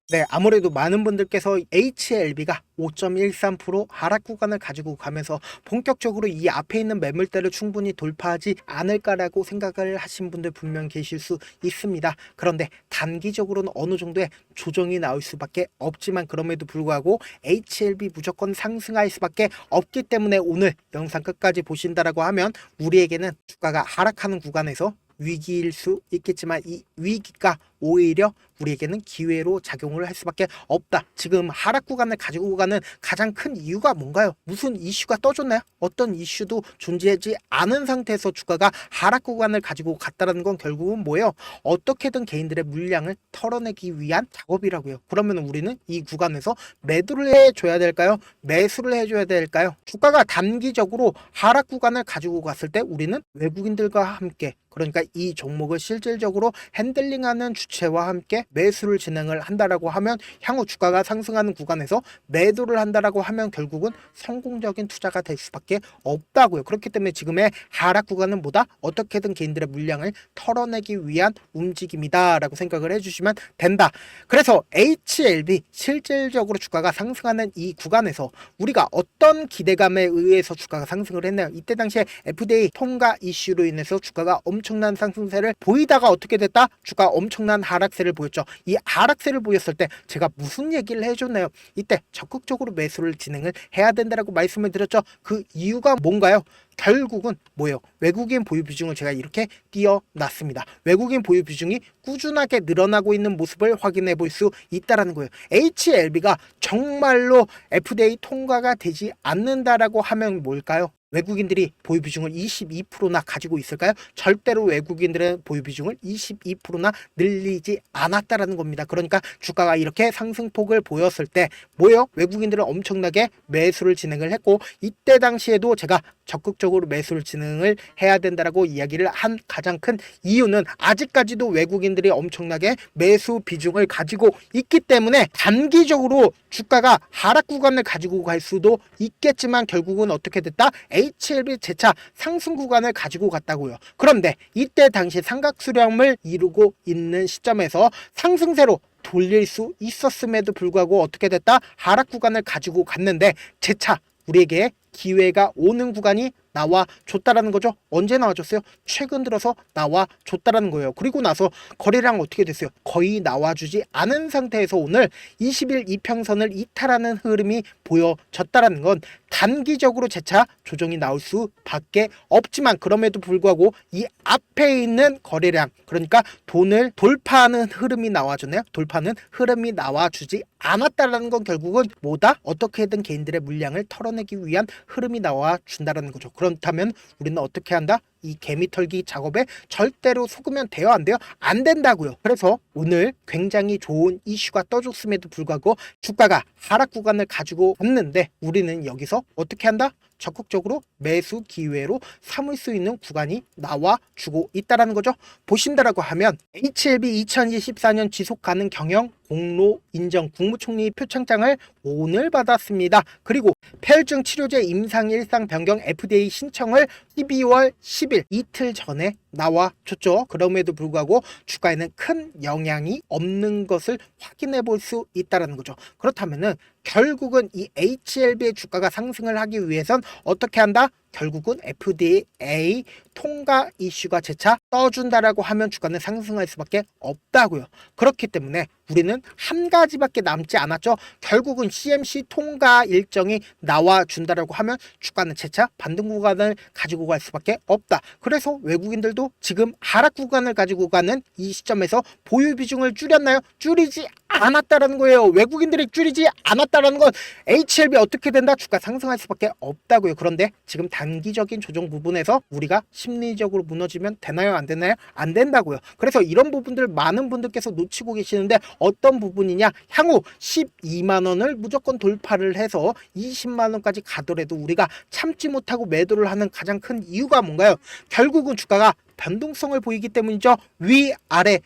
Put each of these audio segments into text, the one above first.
네, 아무래도 많은 분들께서 HLB가 5.13% 하락 구간을 가지고 가면서 본격적으로 이 앞에 있는 매물대를 충분히 돌파하지 않을까라고 생각을 하신 분들 분명 계실 수 있습니다. 그런데 단기적으로는 어느 정도의 조정이 나올 수밖에 없지만 그럼에도 불구하고 HLB 무조건 상승할 수밖에 없기 때문에 오늘 영상 끝까지 보신다라고 하면 우리에게는 주가가 하락하는 구간에서 위기일 수 있겠지만 이 위기가 오히려 우리에게는 기회로 작용을 할 수밖에 없다. 지금 하락 구간을 가지고 가는 가장 큰 이유가 뭔가요? 무슨 이슈가 떠줬나요? 어떤 이슈도 존재하지 않은 상태에서 주가가 하락 구간을 가지고 갔다는 건 결국은 뭐예요? 어떻게든 개인들의 물량을 털어내기 위한 작업이라고요. 그러면 우리는 이 구간에서 매도를 해줘야 될까요? 매수를 해줘야 될까요? 주가가 단기적으로 하락 구간을 가지고 갔을 때 우리는 외국인들과 함께, 그러니까 이 종목을 실질적으로 핸들링하는 주체와 함께 매수를 진행을 한다라고 하면 향후 주가가 상승하는 구간에서 매도를 한다라고 하면 결국은 성공적인 투자가 될 수밖에 없다고요. 그렇기 때문에 지금의 하락 구간은 뭐다? 어떻게든 개인들의 물량을 털어내기 위한 움직임이다라고 생각을 해주시면 된다. 그래서 HLB 실질적으로 주가가 상승하는 이 구간에서 우리가 어떤 기대감에 의해서 주가가 상승을 했나요? 이때 당시에 FDA 통과 이슈로 인해서 주가가 엄청난 상승세를 보이다가 어떻게 됐다? 주가 엄청난 하락세를 보였죠. 이 하락세를 보였을 때 제가 무슨 얘기를 해줬나요? 이때 적극적으로 매수를 진행을 해야 된다라고 말씀을 드렸죠. 그 이유가 뭔가요? 결국은 뭐예요? 외국인 보유 비중을 제가 이렇게 띄어놨습니다. 외국인 보유 비중이 꾸준하게 늘어나고 있는 모습을 확인해 볼 수 있다는 거예요. HLB가 정말로 FDA 통과가 되지 않는다라고 하면 뭘까요? 외국인들이 보유 비중을 22%나 가지고 있을까요? 절대로 외국인들의 보유 비중을 22%나 늘리지 않았다라는 겁니다. 그러니까 주가가 이렇게 상승폭을 보였을 때 뭐예요? 외국인들은 엄청나게 매수를 진행을 했고 이때 당시에도 제가 적극적으로 매수를 진행을 해야 된다라고 이야기를 한 가장 큰 이유는 아직까지도 외국인들이 엄청나게 매수 비중을 가지고 있기 때문에 단기적으로 주가가 하락 구간을 가지고 갈 수도 있겠지만 결국은 어떻게 됐다? HLB 재차 상승 구간을 가지고 갔다고요. 그런데 이때 당시 삼각 수렴을 이루고 있는 시점에서 상승세로 돌릴 수 있었음에도 불구하고 어떻게 됐다? 하락 구간을 가지고 갔는데 재차 우리에게 기회가 오는 구간이 나와줬다라는 거죠. 언제 나와줬어요? 최근 들어서 나와줬다라는 거예요. 그리고 나서 거래량 어떻게 됐어요? 거의 나와주지 않은 상태에서 오늘 20일 이평선을 이탈하는 흐름이 보여졌다라는 건 단기적으로 재차 조정이 나올 수밖에 없지만 그럼에도 불구하고 이 앞에 있는 거래량, 그러니까 돈을 돌파하는 흐름이 나와줬네요. 돌파하는 흐름이 나와주지 않았다라는 건 결국은 뭐다? 어떻게든 개인들의 물량을 털어내기 위한 흐름이 나와준다라는 거죠. 그렇다면 우리는 어떻게 한다? 이 개미털기 작업에 절대로 속으면 돼요? 안 돼요? 안 된다고요. 그래서 오늘 굉장히 좋은 이슈가 떠줬음에도 불구하고 주가가 하락 구간을 가지고 왔는데 우리는 여기서 어떻게 한다? 적극적으로 매수 기회로 삼을 수 있는 구간이 나와주고 있다는 거죠. 보신다라고 하면 HLB 2024년 지속 가능 경영 공로 인정 국무총리 표창장을 오늘 받았습니다. 그리고 폐혈증 치료제 임상 일상 변경 FDA 신청을 12월 10일 이틀 전에 나와줬죠. 그럼에도 불구하고 주가에는 큰 영향이 없는 것을 확인해 볼 수 있다는 거죠. 그렇다면은 결국은 이 HLB의 주가가 상승을 하기 위해선 어떻게 한다? 결국은 FDA 통과 이슈가 재차 떠준다라고 하면 주가는 상승할 수밖에 없다고요. 그렇기 때문에 우리는 한 가지밖에 남지 않았죠. 결국은 CMC 통과 일정이 나와준다라고 하면 주가는 재차 반등 구간을 가지고 갈 수밖에 없다. 그래서 외국인들도 지금 하락 구간을 가지고 가는 이 시점에서 보유 비중을 줄였나요? 줄이지 않았다라는 거예요. 외국인들이 줄이지 않았다라는 건 HLB 어떻게 된다? 주가 상승할 수밖에 없다고요. 그런데 지금 단기적인 조정 부분에서 우리가 심리적으로 무너지면 되나요? 안 되나요? 안 된다고요. 그래서 이런 부분들 많은 분들께서 놓치고 계시는데 어떤 부분이냐? 향후 12만 원을 무조건 돌파를 해서 20만 원까지 가더라도 우리가 참지 못하고 매도를 하는 가장 큰 이유가 뭔가요? 결국은 주가가 변동성을 보이기 때문이죠. 위아래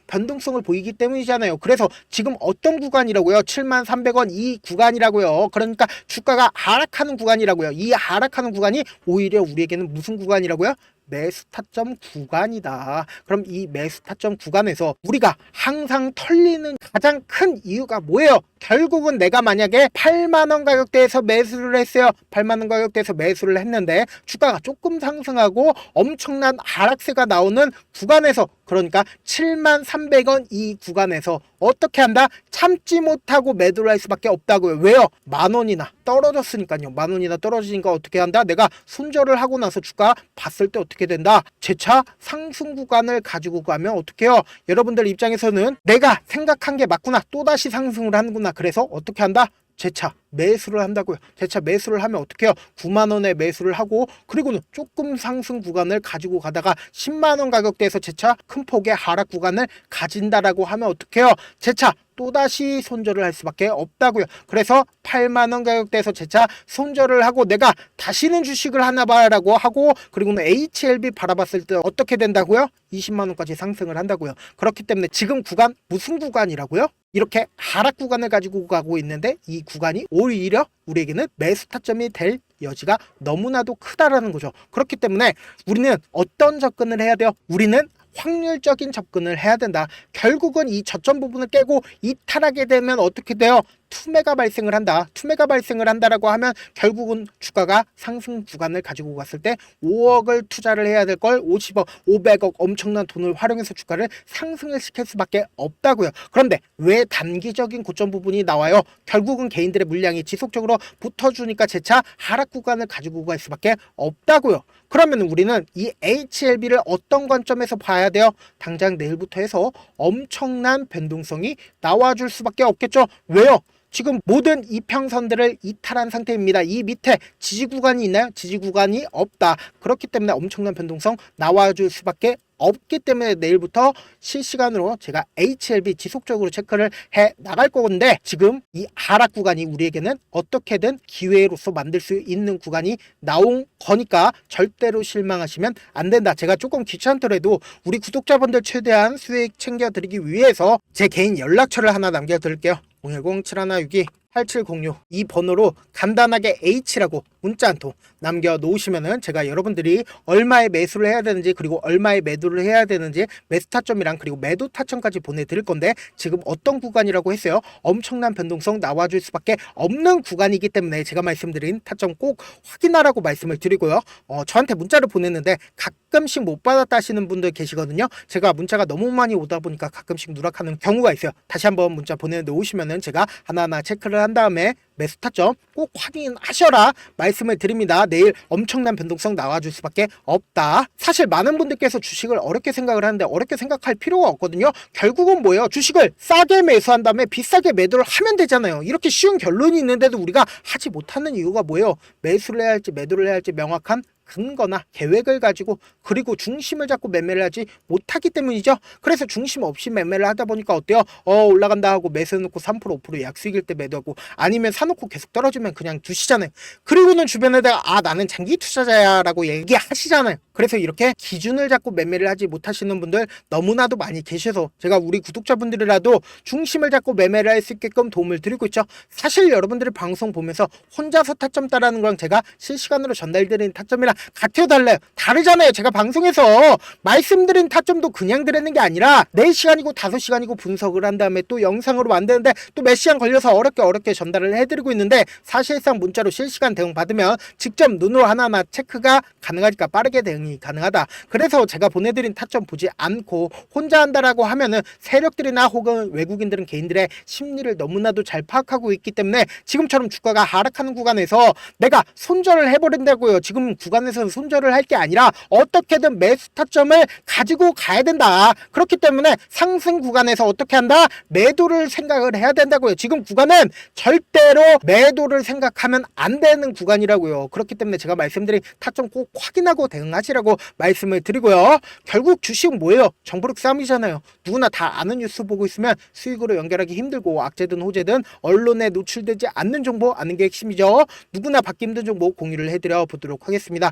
변동성을 보이기 때문이잖아요. 그래서 지금 어떤 구간이라고요? 73,300원 이 구간이라고요. 그러니까 주가가 하락하는 구간이라고요. 이 하락하는 구간이 오히려 우리에게는 무슨 구간이라고요? 매수 타점 구간이다. 그럼 이 매수 타점 구간에서 우리가 항상 털리는 가장 큰 이유가 뭐예요? 결국은 내가 만약에 8만원 가격대에서 매수를 했어요. 8만원 가격대에서 매수를 했는데 주가가 조금 상승하고 엄청난 하락세가 나오는 구간에서, 그러니까 73,300원 이 구간에서 어떻게 한다? 참지 못하고 매도를 할 수밖에 없다고요. 왜요? 만원이나 떨어졌으니까요. 만원이나 떨어지니까 어떻게 한다? 내가 손절을 하고 나서 주가 봤을 때 어떻게 된다? 재차 상승 구간을 가지고 가면 어떻게 해요? 여러분들 입장에서는 내가 생각한 게 맞구나, 또다시 상승을 하는구나, 그래서 어떻게 한다? 재차 매수를 한다고요. 재차 매수를 하면 어떻게 해요? 9만원에 매수를 하고, 그리고는 조금 상승 구간을 가지고 가다가 10만원 가격대에서 재차 큰 폭의 하락 구간을 가진다라고 하면 어떻게 해요? 재차 또다시 손절을 할 수밖에 없다고요. 그래서 8만원 가격대에서 재차 손절을 하고 내가 다시는 주식을 하나 봐라고 하고, 그리고는 HLB 바라봤을 때 어떻게 된다고요? 20만원까지 상승을 한다고요. 그렇기 때문에 지금 구간 무슨 구간이라고요? 이렇게 하락 구간을 가지고 가고 있는데 이 구간이 오히려 우리에게는 매수 타점이 될 여지가 너무나도 크다라는 거죠. 그렇기 때문에 우리는 어떤 접근을 해야 돼요? 우리는 확률적인 접근을 해야 된다. 결국은 이 저점 부분을 깨고 이탈하게 되면 어떻게 돼요? 투매가 발생을 한다. 투매가 발생을 한다라고 하면 결국은 주가가 상승 구간을 가지고 갔을 때 5억을 투자를 해야 될 걸 50억, 500억 엄청난 돈을 활용해서 주가를 상승을 시킬 수밖에 없다고요. 그런데 왜 단기적인 고점 부분이 나와요? 결국은 개인들의 물량이 지속적으로 붙어주니까 재차 하락 구간을 가지고 갈 수밖에 없다고요. 그러면 우리는 이 HLB를 어떤 관점에서 봐야 돼요? 당장 내일부터 해서 엄청난 변동성이 나와줄 수밖에 없겠죠. 왜요? 지금 모든 이평선들을 이탈한 상태입니다. 이 밑에 지지 구간이 있나요? 지지 구간이 없다. 그렇기 때문에 엄청난 변동성 나와줄 수밖에 없기 때문에 내일부터 실시간으로 제가 HLB 지속적으로 체크를 해 나갈 건데, 지금 이 하락 구간이 우리에게는 어떻게든 기회로서 만들 수 있는 구간이 나온 거니까 절대로 실망하시면 안 된다. 제가 조금 귀찮더라도 우리 구독자분들 최대한 수익 챙겨드리기 위해서 제 개인 연락처를 하나 남겨드릴게요. 010-7162-8706 이 번호로 간단하게 H라고 문자 한 통 남겨놓으시면은 제가 여러분들이 얼마에 매수를 해야 되는지, 그리고 얼마에 매도를 해야 되는지 매수 타점이랑 그리고 매도 타점까지 보내드릴 건데, 지금 어떤 구간이라고 했어요? 엄청난 변동성 나와줄 수밖에 없는 구간이기 때문에 제가 말씀드린 타점 꼭 확인하라고 말씀을 드리고요. 저한테 문자를 보냈는데 가끔씩 못 받았다 하시는 분들 계시거든요. 제가 문자가 너무 많이 오다 보니까 가끔씩 누락하는 경우가 있어요. 다시 한번 문자 보내놓으시면은 제가 하나하나 체크를 한 다음에 매수 타점 꼭 확인하셔라 말씀을 드립니다. 내일 엄청난 변동성 나와줄 수밖에 없다. 사실 많은 분들께서 주식을 어렵게 생각을 하는데 어렵게 생각할 필요가 없거든요. 결국은 뭐예요? 주식을 싸게 매수한 다음에 비싸게 매도를 하면 되잖아요. 이렇게 쉬운 결론이 있는데도 우리가 하지 못하는 이유가 뭐예요? 매수를 해야 할지 매도를 해야 할지 명확한 근거나 계획을 가지고, 그리고 중심을 잡고 매매를 하지 못하기 때문이죠. 그래서 중심 없이 매매를 하다 보니까 어때요? 올라간다 하고 매수해놓고 3% 5% 약수익일 때 매도하고, 아니면 사놓고 계속 떨어지면 그냥 두시잖아요. 그리고는 주변에다가 나는 장기 투자자야 라고 얘기하시잖아요. 그래서 이렇게 기준을 잡고 매매를 하지 못하시는 분들 너무나도 많이 계셔서 제가 우리 구독자분들이라도 중심을 잡고 매매를 할 수 있게끔 도움을 드리고 있죠. 사실 여러분들이 방송 보면서 혼자서 타점 따라는 거랑 제가 실시간으로 전달드리는 타점이랑 같아요, 달라요? 다르잖아요. 제가 방송에서 말씀드린 타점도 그냥 드리는 게 아니라 4시간이고 5시간이고 분석을 한 다음에 또 영상으로 만드는데 또 몇 시간 걸려서 어렵게 전달을 해드리고 있는데, 사실상 문자로 실시간 대응 받으면 직접 눈으로 하나하나 체크가 가능하니까 빠르게 대응이 가능하다. 그래서 제가 보내드린 타점 보지 않고 혼자 한다라고 하면은 세력들이나 혹은 외국인들은 개인들의 심리를 너무나도 잘 파악하고 있기 때문에 지금처럼 주가가 하락하는 구간에서 내가 손절을 해버린다고요. 지금 구간에서는 손절을 할 게 아니라 어떻게든 매수 타점을 가지고 가야 된다. 그렇기 때문에 상승 구간에서 어떻게 한다? 매도를 생각을 해야 된다고요. 지금 구간은 절대로 매도를 생각하면 안 되는 구간이라고요. 그렇기 때문에 제가 말씀드린 타점 꼭 확인하고 대응하시라고 말씀을 드리고요. 결국 주식은 뭐예요? 정보력 싸움이잖아요. 누구나 다 아는 뉴스 보고 있으면 수익으로 연결하기 힘들고, 악재든 호재든 언론에 노출되지 않는 정보 아는 게 핵심이죠. 누구나 받기 힘든 정보 공유를 해드려 보도록 하겠습니다.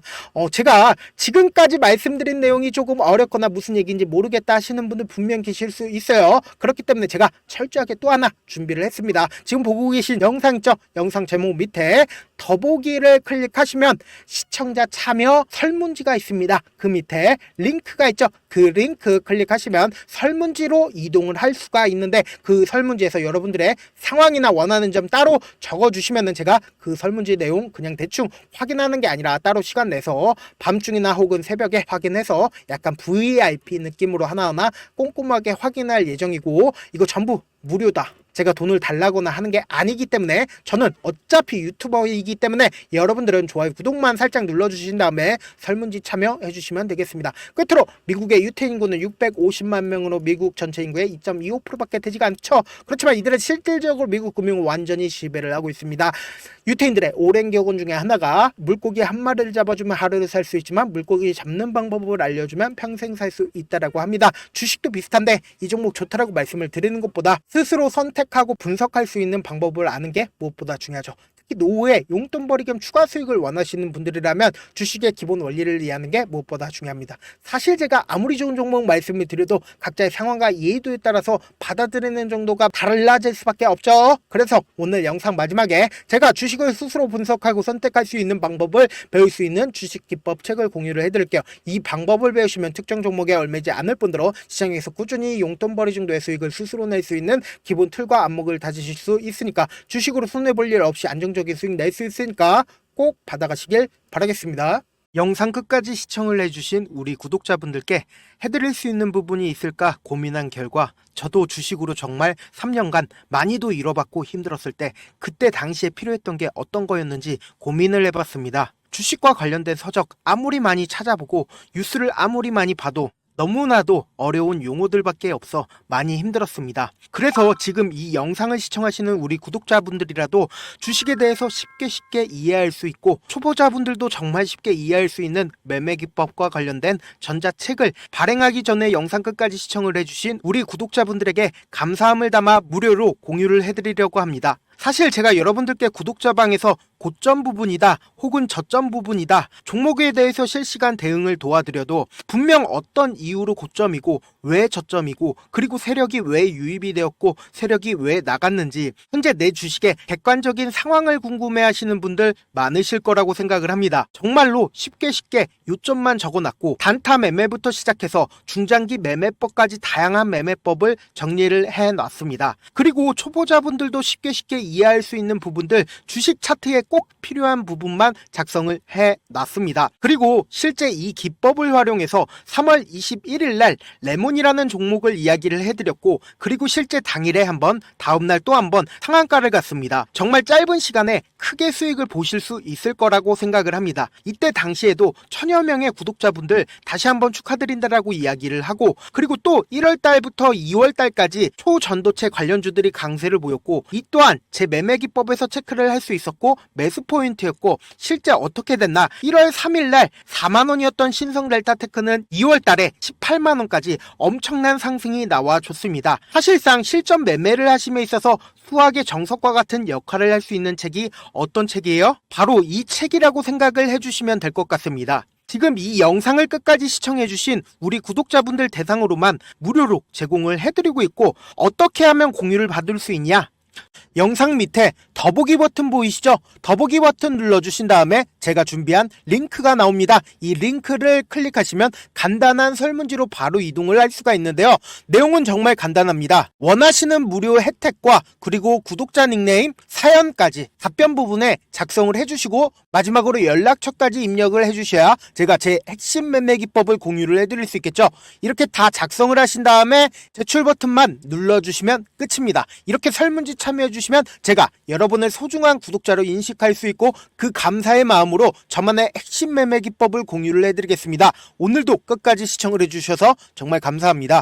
제가 지금까지 말씀드린 내용이 조금 어렵거나 무슨 얘기인지 모르겠다 하시는 분들 분명 계실 수 있어요. 그렇기 때문에 제가 철저하게 또 하나 준비를 했습니다. 지금 보고 계신 영상 있죠? 영상 제목 밑에 더보기를 클릭하시면 시청자 참여 설문지가 있습니다. 그 밑에 링크가 있죠. 그 링크 클릭하시면 설문지로 이동을 할 수가 있는데 그 설문지에서 여러분들의 상황이나 원하는 점 따로 적어주시면 제가 그 설문지 내용 그냥 대충 확인하는 게 아니라 따로 시간 내서 밤중이나 혹은 새벽에 확인해서 약간 VIP 느낌으로 하나하나 꼼꼼하게 확인할 예정이고, 이거 전부 무료다. 제가 돈을 달라거나 하는 게 아니기 때문에, 저는 어차피 유튜버이기 때문에 여러분들은 좋아요, 구독만 살짝 눌러주신 다음에 설문지 참여해 주시면 되겠습니다. 끝으로 미국의 유태 인구는 650만 명으로 미국 전체 인구의 2.25%밖에 되지가 않죠. 그렇지만 이들은 실질적으로 미국 금융을 완전히 지배를 하고 있습니다. 유태인들의 오랜 격언 중에 하나가 물고기 한 마리를 잡아주면 하루를 살 수 있지만 물고기 잡는 방법을 알려주면 평생 살 수 있다라고 합니다. 주식도 비슷한데 이 종목 좋다라고 말씀을 드리는 것보다 스스로 선택하고 분석할 수 있는 방법을 아는 게 무엇보다 중요하죠. 특히 노후에 용돈벌이 겸 추가 수익을 원하시는 분들이라면 주식의 기본 원리를 이해하는 게 무엇보다 중요합니다. 사실 제가 아무리 좋은 종목 말씀을 드려도 각자의 상황과 이해도에 따라서 받아들이는 정도가 달라질 수밖에 없죠. 그래서 오늘 영상 마지막에 제가 주식을 스스로 분석하고 선택할 수 있는 방법을 배울 수 있는 주식 기법 책을 공유를 해드릴게요. 이 방법을 배우시면 특정 종목에 얽매이지 않을 뿐더러 시장에서 꾸준히 용돈벌이 정도의 수익을 스스로 낼 수 있는 기본 틀과 안목을 다지실 수 있으니까, 주식으로 손해볼 일 없이 안정적인 수익 낼 수 있으니까 꼭 받아가시길 바라겠습니다. 영상 끝까지 시청을 해주신 우리 구독자분들께 해드릴 수 있는 부분이 있을까 고민한 결과, 저도 주식으로 정말 3년간 많이도 잃어봤고 힘들었을 때 그때 당시에 필요했던 게 어떤 거였는지 고민을 해봤습니다. 주식과 관련된 서적 아무리 많이 찾아보고 뉴스를 아무리 많이 봐도 너무나도 어려운 용어들밖에 없어 많이 힘들었습니다. 그래서 지금 이 영상을 시청하시는 우리 구독자분들이라도 주식에 대해서 쉽게 이해할 수 있고, 초보자분들도 정말 쉽게 이해할 수 있는 매매 기법과 관련된 전자책을 발행하기 전에 영상 끝까지 시청을 해주신 우리 구독자분들에게 감사함을 담아 무료로 공유를 해드리려고 합니다. 사실 제가 여러분들께 구독자방에서 고점 부분이다 혹은 저점 부분이다, 종목에 대해서 실시간 대응을 도와드려도 분명 어떤 이유로 고점이고 왜 저점이고, 그리고 세력이 왜 유입이 되었고 세력이 왜 나갔는지 현재 내 주식의 객관적인 상황을 궁금해하시는 분들 많으실 거라고 생각을 합니다. 정말로 쉽게 요점만 적어놨고 단타 매매부터 시작해서 중장기 매매법까지 다양한 매매법을 정리를 해놨습니다. 그리고 초보자분들도 쉽게 이해할 수 있는 부분들, 주식 차트에 꼭 필요한 부분만 작성을 해놨습니다. 그리고 실제 이 기법을 활용해서 3월 21일 날 레몬이라는 종목을 이야기를 해드렸고, 그리고 실제 당일에 한번, 다음날 또 한번 상한가를 갔습니다. 정말 짧은 시간에 크게 수익을 보실 수 있을 거라고 생각을 합니다. 이때 당시에도 1000여 명의 구독자분들 다시 한번 축하드린다라고 이야기를 하고, 그리고 또 1월 달부터 2월 달까지 초전도체 관련주들이 강세를 보였고, 이 또한 제 매매 기법에서 체크를 할 수 있었고 매수 포인트였고, 실제 어떻게 됐나, 1월 3일 날 4만원이었던 신성 델타테크는 2월 달에 18만원까지 엄청난 상승이 나와줬습니다. 사실상 실전 매매를 하심에 있어서 수학의 정석과 같은 역할을 할 수 있는 책이 어떤 책이에요? 바로 이 책이라고 생각을 해주시면 될 것 같습니다. 지금 이 영상을 끝까지 시청해주신 우리 구독자분들 대상으로만 무료로 제공을 해드리고 있고, 어떻게 하면 공유를 받을 수 있냐? 영상 밑에 더보기 버튼 보이시죠? 더보기 버튼 눌러주신 다음에 제가 준비한 링크가 나옵니다. 이 링크를 클릭하시면 간단한 설문지로 바로 이동을 할 수가 있는데요. 내용은 정말 간단합니다. 원하시는 무료 혜택과 그리고 구독자 닉네임, 사연까지 답변 부분에 작성을 해주시고 마지막으로 연락처까지 입력을 해주셔야 제가 제 핵심 매매 기법을 공유를 해드릴 수 있겠죠. 이렇게 다 작성을 하신 다음에 제출 버튼만 눌러주시면 끝입니다. 이렇게 설문지 참여해주시면 제가 여러분을 소중한 구독자로 인식할 수 있고, 그 감사의 마음으로 저만의 핵심 매매 기법을 공유를 해드리겠습니다. 오늘도 끝까지 시청을 해주셔서 정말 감사합니다.